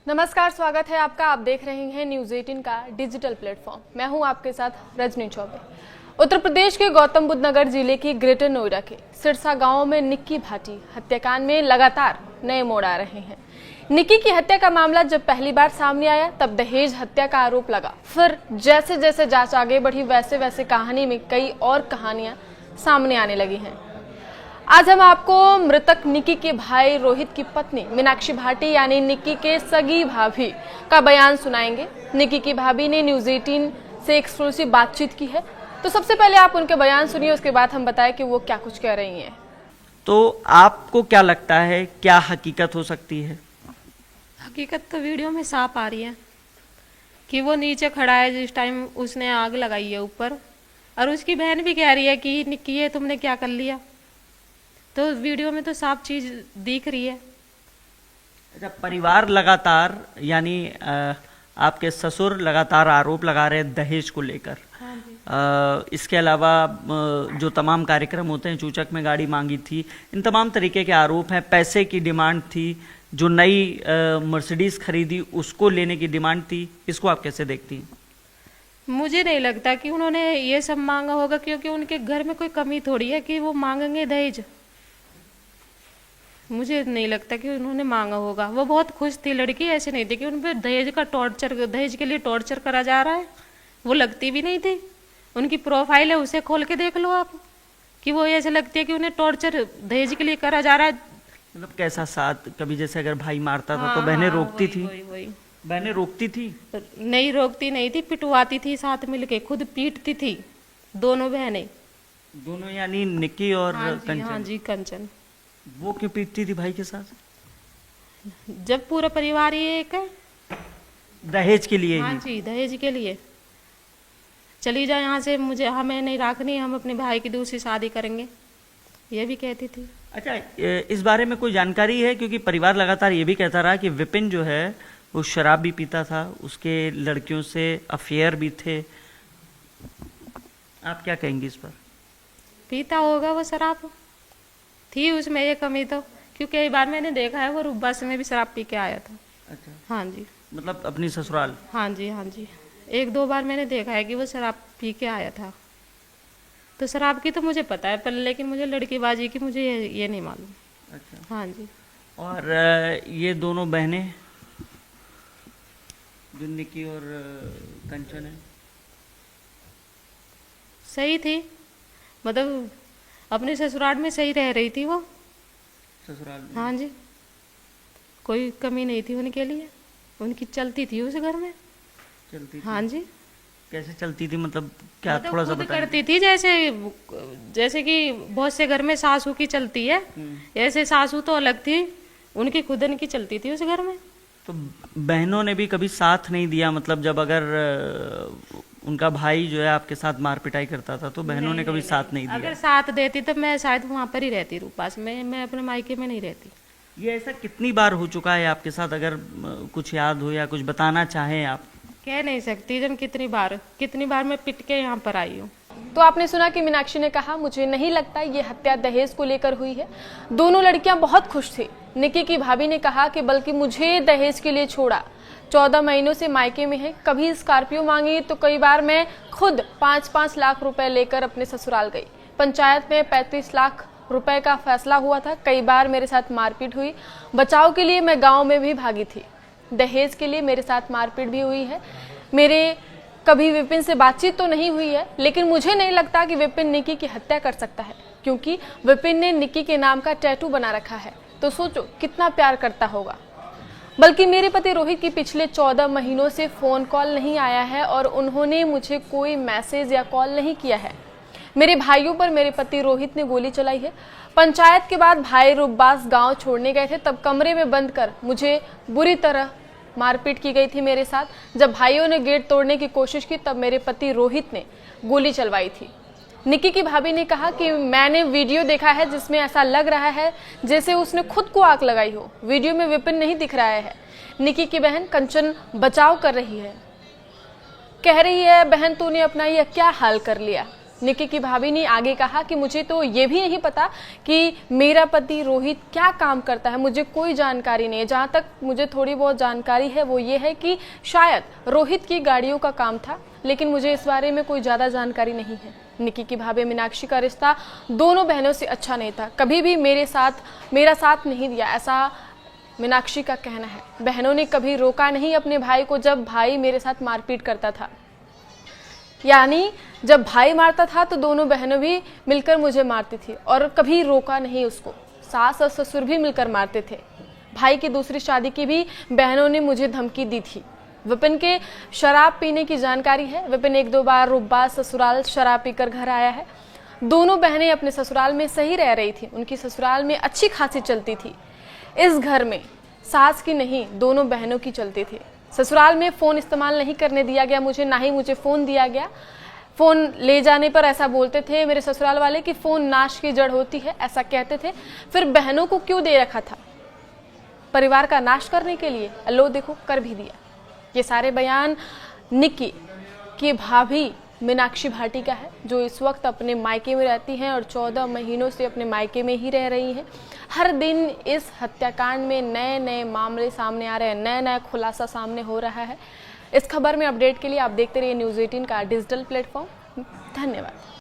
नमस्कार, स्वागत है आपका। आप देख रहे हैं न्यूज़ 18 का डिजिटल प्लेटफॉर्म। मैं हूं आपके साथ रजनी चौबे। उत्तर प्रदेश के गौतम बुद्ध नगर जिले की ग्रेटर नोएडा के सिरसा गांव में निक्की भाटी हत्याकांड में लगातार नए मोड़ आ रहे हैं। निक्की की हत्या का मामला जब पहली बार सामने आया तब दहेज हत्या का आरोप लगा। फिर जैसे जैसे जांच आगे बढ़ी वैसे वैसे कहानी में कई और कहानियां सामने आने लगी हैं। आज हम आपको मृतक निक्की के भाई रोहित की पत्नी मीनाक्षी भाटी यानी निक्की के सगी भाभी का बयान सुनाएंगे। निक्की की भाभी ने न्यूज़ 18 से एक्सक्लूसिव बातचीत की है, तो सबसे पहले आप उनके बयान सुनिए, उसके बाद हम बताएं कि वो क्या कुछ कह रही हैं। तो आपको क्या लगता है, क्या हकीकत हो सकती है? हकीकत तो वीडियो में साफ आ रही है कि वो नीचे खड़ा है जिस टाइम उसने आग लगाई है ऊपर, और उसकी बहन भी कह रही है कि निक्की ये तुमने क्या कर लिया। तो वीडियो में तो साफ चीज दिख रही है। अच्छा, परिवार लगातार यानी आपके ससुर लगातार आरोप लगा रहे हैं दहेज को लेकर। इसके अलावा जो तमाम कार्यक्रम होते हैं, चूचक में गाड़ी मांगी थी, इन तमाम तरीके के आरोप हैं। पैसे की डिमांड थी, जो नई मर्सिडीज खरीदी उसको लेने की डिमांड थी। इसको आप कैसे देखती हैं? मुझे नहीं लगता कि उन्होंने ये सब मांगा होगा, क्योंकि उनके घर में कोई कमी थोड़ी है कि वो मांगेंगे दहेज। मुझे नहीं लगता कि उन्होंने मांगा होगा। वो बहुत खुश थी लड़की, ऐसे नहीं थी कि उन पर दहेज के लिए टॉर्चर करा जा रहा है। वो लगती भी नहीं थी। उनकी प्रोफाइल है, उसे खोल के देख लो आप, कि वो ऐसे लगती है कि उन्हें टॉर्चर दहेज के लिए करा जा रहा है। मतलब कैसा साथ? कभी जैसे अगर भाई मारता था तो बहनें रोकती थी? वही बहनें रोकती थी? नहीं, रोकती नहीं थी, पिटवाती थी साथ मिलके, खुद पीटती थी दोनों बहनें। दोनों यानी निक्की और कंचन? हाँ जी, कंचन। वो क्यों पीटती थी भाई के साथ? जब पूरा परिवार ही एक है। दहेज के लिए हाँ ही? जी, दहेज के लिए। चली जाए यहाँ से, मुझे हमें नहीं रखनी, हम अपने भाई की दूसरी शादी करेंगे, ये भी कहती थी। अच्छा, इस बारे में कोई जानकारी है? क्योंकि परिवार लगातार ये भी कहता रहा कि विपिन जो है वो शराब भी पीता था, उसके लड़कियों से अफेयर भी थे। आप क्या कहेंगी इस पर? पीता होगा वो शराब, थी उसमें ये कमी तो, क्योंकि कई बार मैंने देखा है वो रुब्बास में भी शराब पी के आया था। अच्छा, हाँ जी। मतलब अपनी ससुराल? हाँ जी, हाँ जी, एक दो बार मैंने देखा है कि वो शराब पी के आया था। तो शराब की तो मुझे पता है पर, लेकिन मुझे लड़कीबाजी की मुझे ये नहीं मालूम। अच्छा। हाँ जी। और ये दोनों बहनें जो निक्की और कंचन है, सही थी, मतलब अपने ससुराल में सही रह रही थी वो ससुराल में? हाँ जी, कोई कमी नहीं थी उनके लिए, उनकी चलती थी उस घर में। चलती थी? हाँ जी। कैसे चलती थी, मतलब क्या? मतलब थोड़ा सा खुद बताइए। करती थी, जैसे कि बहुत से घर में सासू की चलती है, ऐसे सासू तो अलग थी, उनकी खुद की चलती थी उस घर में। तो बहनों ने भी कभी साथ नहीं दिया? मतलब जब अगर उनका भाई जो है आपके साथ मार पिटाई करता था तो बहनों ने कभी साथ नहीं दिया? अगर साथ देती तो मैं शायद वहाँ पर ही रहती, रूपास में, मैं अपने मायके में नहीं रहती। ये ऐसा कितनी बार हो चुका है आपके साथ? अगर कुछ याद हो या कुछ बताना चाहें आप। कह नहीं सकती जन कितनी बार मैं पिट के यहाँ पर आई हूँ। तो आपने सुना कि मीनाक्षी ने कहा, मुझे नहीं लगता ये हत्या दहेज को लेकर हुई है। दोनों लड़कियां बहुत खुश थी। निक्की की भाभी ने कहा कि बल्कि मुझे दहेज के लिए छोड़ा, 14 महीनों से मायके में है, कभी स्कॉर्पियो मांगी तो कई बार मैं खुद 5-5 लाख रुपए लेकर अपने ससुराल गई। पंचायत में 35 लाख रुपए का फैसला हुआ था। कई बार मेरे साथ मारपीट हुई। बचाव के लिए मैं गाँव में भी भागी थी। दहेज के लिए मेरे साथ मारपीट भी हुई है। मेरे कभी विपिन से बातचीत तो नहीं हुई है, लेकिन मुझे नहीं लगता कि विपिन निक्की की हत्या कर सकता है, क्योंकि विपिन ने निक्की के नाम का टैटू बना रखा है। तो सोचो कितना प्यार करता होगा। बल्कि मेरे पति रोहित की पिछले 14 महीनों से फोन कॉल नहीं आया है और उन्होंने मुझे कोई मैसेज या कॉल नहीं किया है। मेरे भाइयों पर मेरे पति रोहित ने गोली चलाई है। पंचायत के बाद भाई रुब्बास गांव छोड़ने गए थे, तब कमरे में बंद कर मुझे बुरी तरह मारपीट की गई थी मेरे साथ। जब भाइयों ने गेट तोड़ने की कोशिश की तब मेरे पति रोहित ने गोली चलवाई थी। निक्की की भाभी ने कहा कि मैंने वीडियो देखा है जिसमें ऐसा लग रहा है जैसे उसने खुद को आग लगाई हो। वीडियो में विपिन नहीं दिख रहा है। निक्की की बहन कंचन बचाव कर रही है, कह रही है, बहन तूने अपना यह क्या हाल कर लिया। निक्की की भाभी ने आगे कहा कि मुझे तो ये भी नहीं पता कि मेरा पति रोहित क्या काम करता है, मुझे कोई जानकारी नहीं है। जहाँ तक मुझे थोड़ी बहुत जानकारी है वो ये है कि शायद रोहित की गाड़ियों का काम था, लेकिन मुझे इस बारे में कोई ज़्यादा जानकारी नहीं है। निक्की की भाभी मीनाक्षी का रिश्ता दोनों बहनों से अच्छा नहीं था, कभी भी मेरा साथ नहीं दिया, ऐसा मीनाक्षी का कहना है। बहनों ने कभी रोका नहीं अपने भाई को जब भाई मेरे साथ मारपीट करता था, यानी जब भाई मारता था तो दोनों बहनों भी मिलकर मुझे मारती थी और कभी रोका नहीं उसको। सास और ससुर भी मिलकर मारते थे। भाई की दूसरी शादी की भी बहनों ने मुझे धमकी दी थी। विपिन के शराब पीने की जानकारी है। विपिन 1-2 बार रुब्बा ससुराल शराब पीकर घर आया है। दोनों बहनें अपने ससुराल में सही रह रही थी, उनकी ससुराल में अच्छी खासी चलती थी। इस घर में सास की नहीं, दोनों बहनों की चलती थी। ससुराल में फ़ोन इस्तेमाल नहीं करने दिया गया मुझे, ना ही मुझे फ़ोन दिया गया। फ़ोन ले जाने पर ऐसा बोलते थे मेरे ससुराल वाले कि फ़ोन नाश की जड़ होती है, ऐसा कहते थे। फिर बहनों को क्यों दे रखा था? परिवार का नाश करने के लिए? लो देखो, कर भी दिया। ये सारे बयान निक्की की भाभी मीनाक्षी भाटी का है, जो इस वक्त अपने मायके में रहती हैं और 14 महीनों से अपने मायके में ही रह रही हैं। हर दिन इस हत्याकांड में नए नए मामले सामने आ रहे हैं, नया नया खुलासा सामने हो रहा है। इस खबर में अपडेट के लिए आप देखते रहिए न्यूज़ 18 का डिजिटल प्लेटफॉर्म। धन्यवाद।